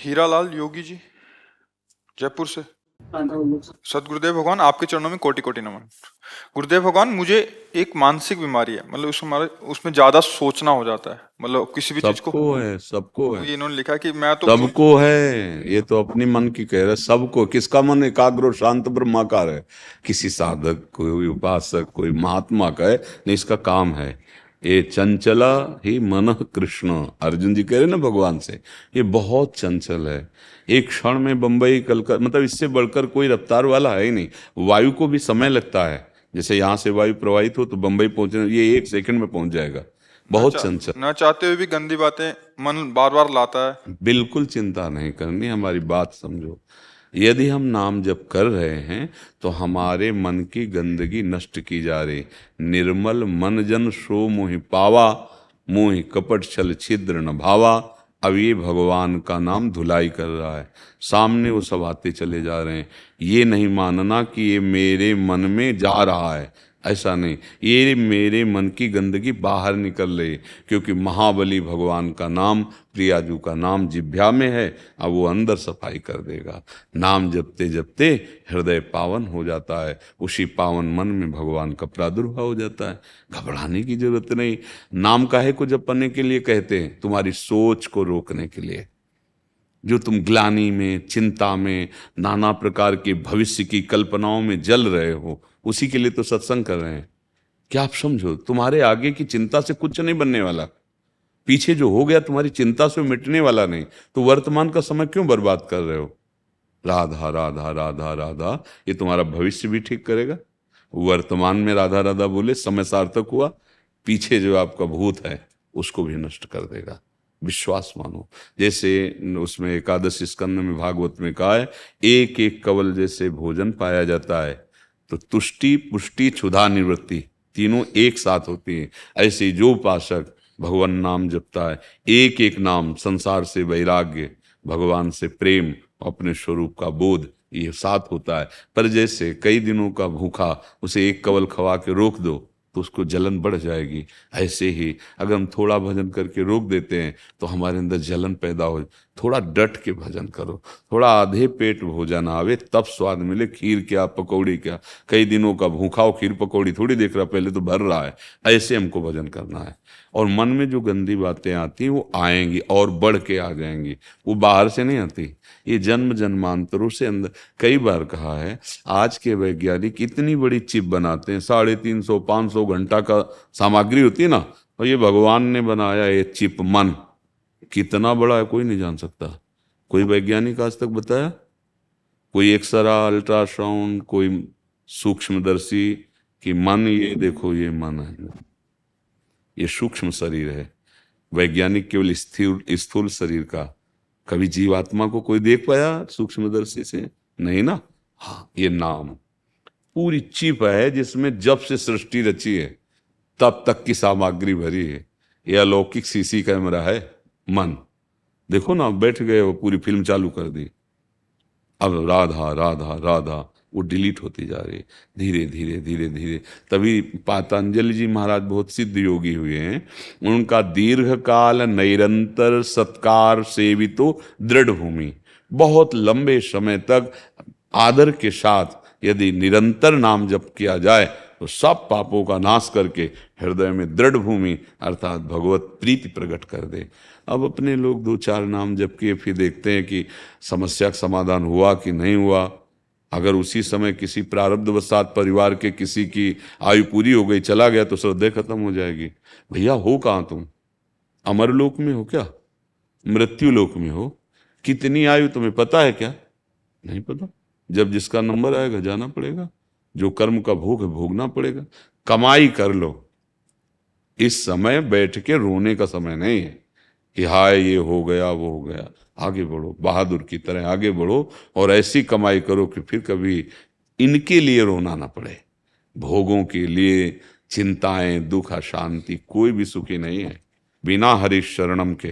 हीरालाल योगी जी, जयपुर से। सदगुरुदेव भगवान, आपके चरणों में कोटि कोटि नमन। गुरुदेव भगवान, मुझे एक मानसिक बीमारी है, मतलब उसमें ज्यादा सोचना हो जाता है, मतलब किसी भी चीज को। सबको है, सबको है, ये इन्होंने लिखा कि मैं तो कोई। सबको है। ये तो अपनी मन की कह रहे, सबको। किसका मन एकाग्र और शांत ब्रह्माकार है? किसी साधक, कोई उपासक, कोई महात्मा का है? नहीं, इसका काम है। ये चंचला ही मन कृष्ण, अर्जुन जी कह रहे ना भगवान से, ये बहुत चंचल है। एक क्षण में बंबई कलकत्ता, मतलब इससे बढ़कर कोई रफ्तार वाला है ही नहीं। वायु को भी समय लगता है। जैसे यहाँ से वायु प्रवाहित हो तो बंबई पहुंचने, ये 1 सेकंड में पहुंच जाएगा। बहुत चंचल। न चाहते हुए भी गंदी बातें मन बार बार लाता है। बिल्कुल चिंता नहीं करनी, हमारी बात समझो। यदि हम नाम जप कर रहे हैं तो हमारे मन की गंदगी नष्ट की जा रही। निर्मल मन जन सो मोहि पावा, मोहि कपट छल छिद्र न भावा। अब ये भगवान का नाम धुलाई कर रहा है, सामने वो सब आते चले जा रहे हैं। ये नहीं मानना कि ये मेरे मन में जा रहा है, ऐसा नहीं। ये मेरे मन की गंदगी बाहर निकल रही, क्योंकि महाबली भगवान का नाम, प्रियाजू का नाम जिह्वा में है। अब वो अंदर सफाई कर देगा। नाम जपते जपते हृदय पावन हो जाता है, उसी पावन मन में भगवान का प्रादुर्भाव हो जाता है। घबराने की जरूरत नहीं। नाम काहे को जपने के लिए कहते हैं? तुम्हारी सोच को रोकने के लिए। जो तुम ग्लानि में, चिंता में, नाना प्रकार के भविष्य की कल्पनाओं में जल रहे हो, उसी के लिए तो सत्संग कर रहे हैं। क्या आप समझो, तुम्हारे आगे की चिंता से कुछ नहीं बनने वाला। पीछे जो हो गया तुम्हारी चिंता से मिटने वाला नहीं। तो वर्तमान का समय क्यों बर्बाद कर रहे हो? राधा राधा राधा राधा, ये तुम्हारा भविष्य भी ठीक करेगा। वर्तमान में राधा राधा बोले समय सार्थक हुआ, पीछे जो आपका भूत है उसको भी नष्ट कर देगा। विश्वास मानो। जैसे उसमें एकादश स्कंद में भागवत में कहा है, एक एक कवल जैसे भोजन पाया जाता है, तो तुष्टि पुष्टि क्षुधा निवृत्ति तीनों एक साथ होती है। ऐसे जो उपासक भगवान नाम जपता है, एक एक नाम, संसार से वैराग्य, भगवान से प्रेम, अपने स्वरूप का बोध, ये साथ होता है। पर जैसे कई दिनों का भूखा, उसे एक कवल खवा के रोक दो तो उसको जलन बढ़ जाएगी। ऐसे ही अगर हम थोड़ा भजन करके रोक देते हैं तो हमारे अंदर जलन पैदा हो। थोड़ा डट के भजन करो। थोड़ा आधे पेट भोजन आवे तब स्वाद मिले। खीर क्या, पकौड़ी क्या, कई दिनों का भूखा हो, खीर पकौड़ी थोड़ी देख रहा, पहले तो भर रहा है। ऐसे हमको भजन करना है। और मन में जो गंदी बातें आती वो आएंगी और बढ़ के आ जाएंगी, वो बाहर से नहीं आती। ये जन्म जन्मांतरों से अंदर। कई बार कहा है, आज के वैज्ञानिक इतनी बड़ी चिप बनाते हैं, 350 500 घंटा का सामग्री होती है ना, और ये भगवान ने बनाया ये चिप मन, कितना बड़ा है कोई नहीं जान सकता। कोई वैज्ञानिक आज तक बताया? कोई एक्सरा, अल्ट्रासाउंड, कोई सूक्ष्मदर्शी कि मन, ये देखो ये मन है, ये सूक्ष्म शरीर है। वैज्ञानिक केवल स्थिर स्थूल शरीर का। कभी जीवात्मा को कोई देख पाया सूक्ष्मदर्शी से? नहीं ना। हाँ, ये नाम पूरी चिप है जिसमें जब से सृष्टि रची है तब तक की सामग्री भरी है। यह अलौकिक सीसी कैमरा है मन। देखो ना, बैठ गए वो, पूरी फिल्म चालू कर दी। अब राधा राधा राधा वो डिलीट होती जा रही है, धीरे धीरे धीरे धीरे। तभी पातंजलि जी महाराज बहुत सिद्ध योगी हुए हैं। उनका दीर्घ काल निरंतर सत्कार सेवितो दृढ़ भूमि, बहुत लंबे समय तक आदर के साथ यदि निरंतर नाम जप किया जाए तो सब पापों का नाश करके हृदय में दृढ़ भूमि अर्थात भगवत प्रीति प्रकट कर दे। अब अपने लोग 2-4 नाम जप किए, फिर देखते हैं कि समस्या का समाधान हुआ कि नहीं हुआ। अगर उसी समय किसी प्रारब्धवशात परिवार के किसी की आयु पूरी हो गई, चला गया, तो श्रद्धे खत्म हो जाएगी। भैया हो कहाँ तुम? अमरलोक में हो क्या? मृत्यु लोक में हो? कितनी आयु तुम्हें पता है क्या? नहीं पता। जब जिसका नंबर आएगा जाना पड़ेगा। जो कर्म का भोग है भोगना पड़ेगा। कमाई कर लो। इस समय बैठ के रोने का समय नहीं है कि हाय ये हो गया वो हो गया। आगे बढ़ो, बहादुर की तरह आगे बढ़ो और ऐसी कमाई करो कि फिर कभी इनके लिए रोना ना पड़े। भोगों के लिए चिंताएं, दुख, अशांति, कोई भी सुखी नहीं है। बिना हरि शरणम के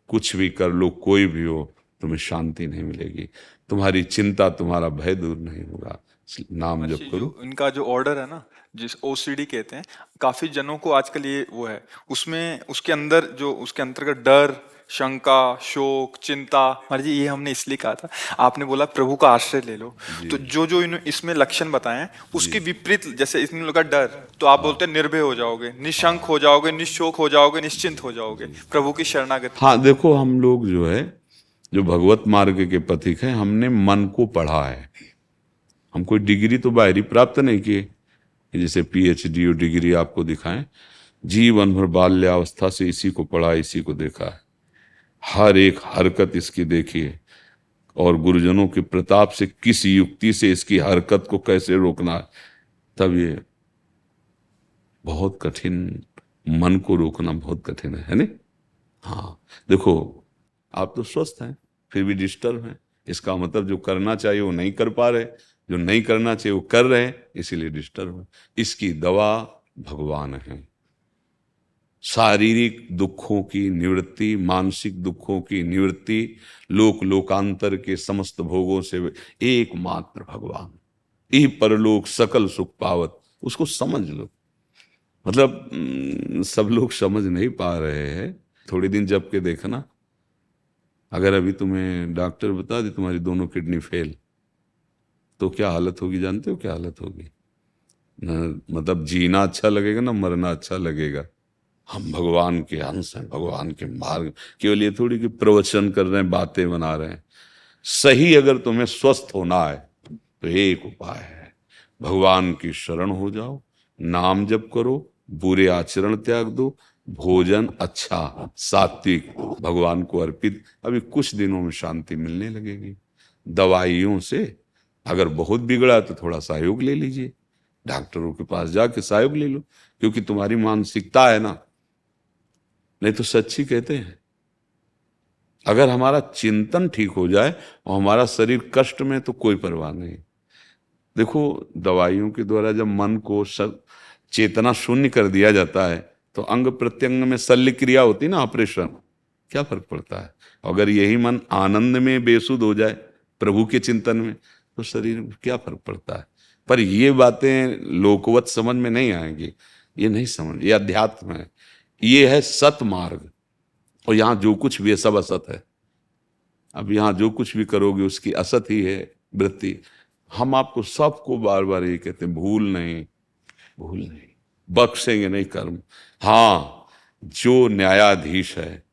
कुछ भी कर लो, कोई भी हो, तुम्हें शांति नहीं मिलेगी। तुम्हारी चिंता, तुम्हारा भय दूर नहीं होगा। नाम जप महर्षि, करो। जो इनका जो ऑर्डर है ना, जिस ओसीडी कहते हैं, काफी जनों को आजकल ये वो है, उसमें उसके अंदर जो उसके अंतर्गत डर शंका, शोक, चिंता। महाराज जी ये हमने इसलिए कहा था, आपने बोला प्रभु का आश्रय ले लो, तो जो जो इसमें लक्षण बताए हैं उसके विपरीत, जैसे इसमें लगा डर, तो आप बोलते हैं निर्भय हो जाओगे, निशंक हो जाओगे, निशोक हो जाओगे, निश्चिंत हो जाओगे प्रभु की शरणागति। हाँ देखो, हम लोग जो है, जो भगवत मार्ग के पथिक हैं, हमने मन को पढ़ा है। हम कोई डिग्री तो बाहरी प्राप्त नहीं किए कि जैसे पीएचडी और डिग्री आपको दिखाएं। जीवन भर बाल्यावस्था से इसी को पढ़ा, इसी को देखा है, हर एक हरकत इसकी देखी है, और गुरुजनों के प्रताप से किस युक्ति से इसकी हरकत को कैसे रोकना है। तब ये बहुत कठिन, मन को रोकना बहुत कठिन है नहीं? हाँ देखो, आप तो स्वस्थ हैं फिर भी डिस्टर्ब हैं, इसका मतलब जो करना चाहिए वो नहीं कर पा रहे, जो नहीं करना चाहिए वो कर रहे हैं, इसीलिए डिस्टर्ब है। इसकी दवा भगवान है। शारीरिक दुखों की निवृत्ति, मानसिक दुखों की निवृत्ति, लोकांतर के समस्त भोगों से एकमात्र भगवान, ई परलोक सकल सुख पावत, उसको समझ लो। मतलब सब लोग समझ नहीं पा रहे हैं। थोड़ी दिन जब के देखना, अगर अभी तुम्हें डॉक्टर बता दे तुम्हारी दोनों किडनी फेल, तो क्या हालत होगी? जानते हो क्या हालत होगी? न मतलब जीना अच्छा लगेगा ना मरना अच्छा लगेगा। हम भगवान के अंश हैं, भगवान के मार्ग, केवल ये थोड़ी कि प्रवचन कर रहे हैं, बातें बना रहे हैं। सही अगर तुम्हें स्वस्थ होना है तो एक उपाय है, भगवान की शरण हो जाओ, नाम जप करो, बुरे आचरण त्याग दो, भोजन अच्छा सात्विक भगवान को अर्पित। अभी कुछ दिनों में शांति मिलने लगेगी। दवाइयों से अगर बहुत बिगड़ा तो थोड़ा सहयोग ले लीजिए, डॉक्टरों के पास जाके सहयोग ले लो, क्योंकि तुम्हारी मानसिकता है ना। नहीं तो सच्ची कहते हैं, अगर हमारा चिंतन ठीक हो जाए और हमारा शरीर कष्ट में, तो कोई परवाह नहीं। देखो, दवाइयों के द्वारा जब मन को चेतना शून्य कर दिया जाता है तो अंग प्रत्यंग में शल्य क्रिया होती ना, ऑपरेशन, क्या फर्क पड़ता है? अगर यही मन आनंद में बेसुध हो जाए प्रभु के चिंतन में, तो शरीर में क्या फर्क पड़ता है? पर ये बातें लोकवत समझ में नहीं आएंगी, ये नहीं समझ, ये अध्यात्म है, ये है सत मार्ग। और यहाँ जो कुछ भी है सब असत है। अब यहाँ जो कुछ भी करोगे उसकी असत ही है वृत्ति। हम आपको सबको बार बार ये कहते हैं, भूल नहीं, भूल नहीं, बख्शेंगे नहीं कर्म। हाँ, जो न्यायाधीश है,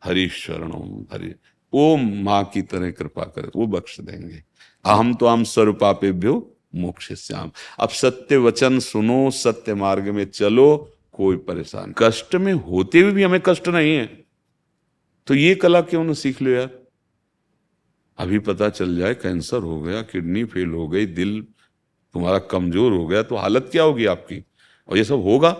हरि शरणम हरि, वो माँ की तरह कृपा करे, वो बख्श देंगे। अहम तो हम सर्वपापेभ्यो मोक्षयिष्यामि। अब सत्य वचन सुनो, सत्य मार्ग में चलो, कोई परेशान, कष्ट में होते हुए भी हमें कष्ट नहीं है, तो ये कला क्यों ना सीख लो यार। अभी पता चल जाए कैंसर हो गया, किडनी फेल हो गई, दिल तुम्हारा कमजोर हो गया, तो हालत क्या होगी आपकी? और ये सब होगा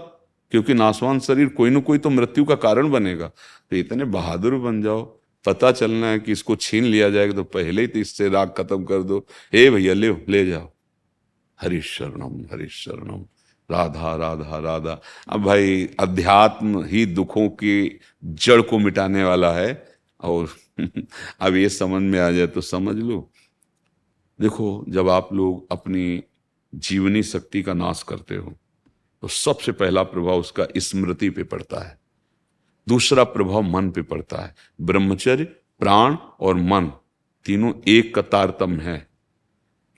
क्योंकि नासवान शरीर कोई ना कोई तो मृत्यु का कारण बनेगा। तो इतने बहादुर बन जाओ, पता चलना है कि इसको छीन लिया जाएगा तो पहले ही तो इससे राग खत्म कर दो। हे भैया ले जाओ, हरि शरणम, राधा राधा राधा। अब भाई अध्यात्म ही दुखों की जड़ को मिटाने वाला है, और अब ये समझ में आ जाए तो समझ लो। देखो, जब आप लोग अपनी जीवनी शक्ति का नाश करते हो तो सबसे पहला प्रभाव उसका स्मृति पे पड़ता है, दूसरा प्रभाव मन पे पड़ता है। ब्रह्मचर्य, प्राण और मन तीनों एक का तारतम्य है।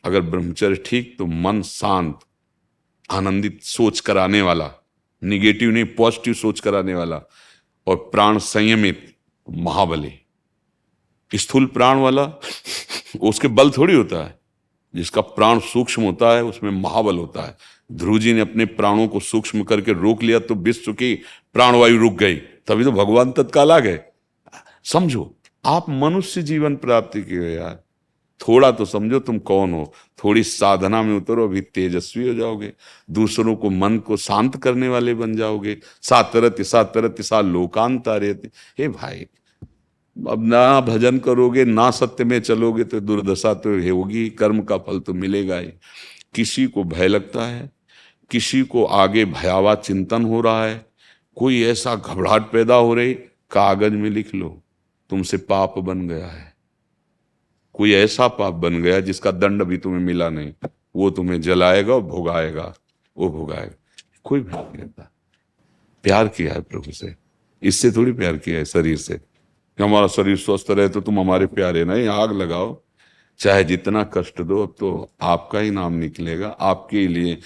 अगर ब्रह्मचर्य ठीक तो मन शांत, आनंदित, सोच कराने वाला, निगेटिव नहीं पॉजिटिव सोच कराने वाला, और प्राण संयमित, महाबली। स्थूल प्राण वाला उसके बल थोड़ी होता है, जिसका प्राण सूक्ष्म होता है उसमें महाबल होता है। ध्रुव जी ने अपने प्राणों को सूक्ष्म करके रोक लिया तो विश्व की प्राणवायु रुक गई, तभी तो भगवान तत्काल आ गए। समझो, आप मनुष्य जीवन प्राप्ति की हो यार, थोड़ा तो समझो तुम कौन हो, थोड़ी साधना में उतरो, अभी तेजस्वी हो जाओगे, दूसरों को मन को शांत करने वाले बन जाओगे। सातरति सा लोकांतारेति। हे भाई, अब ना भजन करोगे ना सत्य में चलोगे तो दुर्दशा तो होगी, कर्म का फल तो मिलेगा ही। किसी को भय लगता है, किसी को आगे भयावह चिंतन हो रहा है, कोई ऐसा घबराहट पैदा हो रही, कागज में लिख लो तुमसे पाप बन गया है। कोई ऐसा पाप बन गया जिसका दंड भी तुम्हें मिला नहीं, वो तुम्हें जलाएगा और भोगाएगा, वो भोगाएगा। कोई भय नहीं करता। प्यार किया है प्रभु से, इससे थोड़ी प्यार किया है शरीर से। कि हमारा शरीर स्वस्थ रहे तो तुम हमारे प्यारे, नहीं, आग लगाओ, चाहे जितना कष्ट दो, अब तो आपका ही नाम निकलेगा, आपके ही लिए।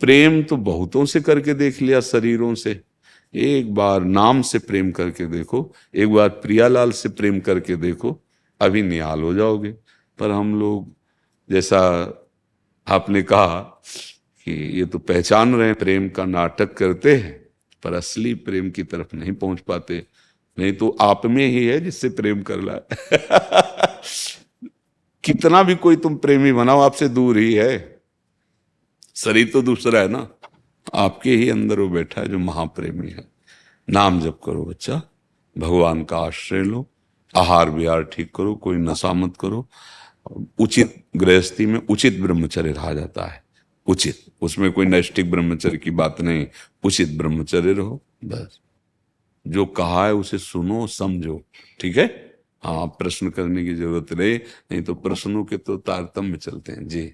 प्रेम तो बहुतों से करके देख लिया, शरीरों से, एक बार नाम से प्रेम करके देखो, एक बार प्रियालाल से प्रेम करके देखो, अभी निहाल हो जाओगे। पर हम लोग, जैसा आपने कहा कि ये तो पहचान रहे हैं, प्रेम का नाटक करते हैं, पर असली प्रेम की तरफ नहीं पहुंच पाते। नहीं तो आप में ही है जिससे प्रेम कर ला कितना भी कोई तुम प्रेमी बनाओ, आपसे दूर ही है। शरीर तो दूसरा है ना, आपके ही अंदर वो बैठा है जो महाप्रेमी है। नाम जप करो बच्चा, भगवान का आश्रय लो, आहार विहार ठीक करो, कोई नशा मत करो, उचित गृहस्थी में उचित ब्रह्मचर्य रहा जाता है, उचित, उसमें कोई नैष्ठिक ब्रह्मचर्य की बात नहीं, उचित ब्रह्मचर्य रहो बस। जो कहा है उसे सुनो समझो, ठीक है। हाँ, प्रश्न करने की जरूरत रहे, नहीं तो प्रश्नों के तो तारतम्य चलते हैं जी।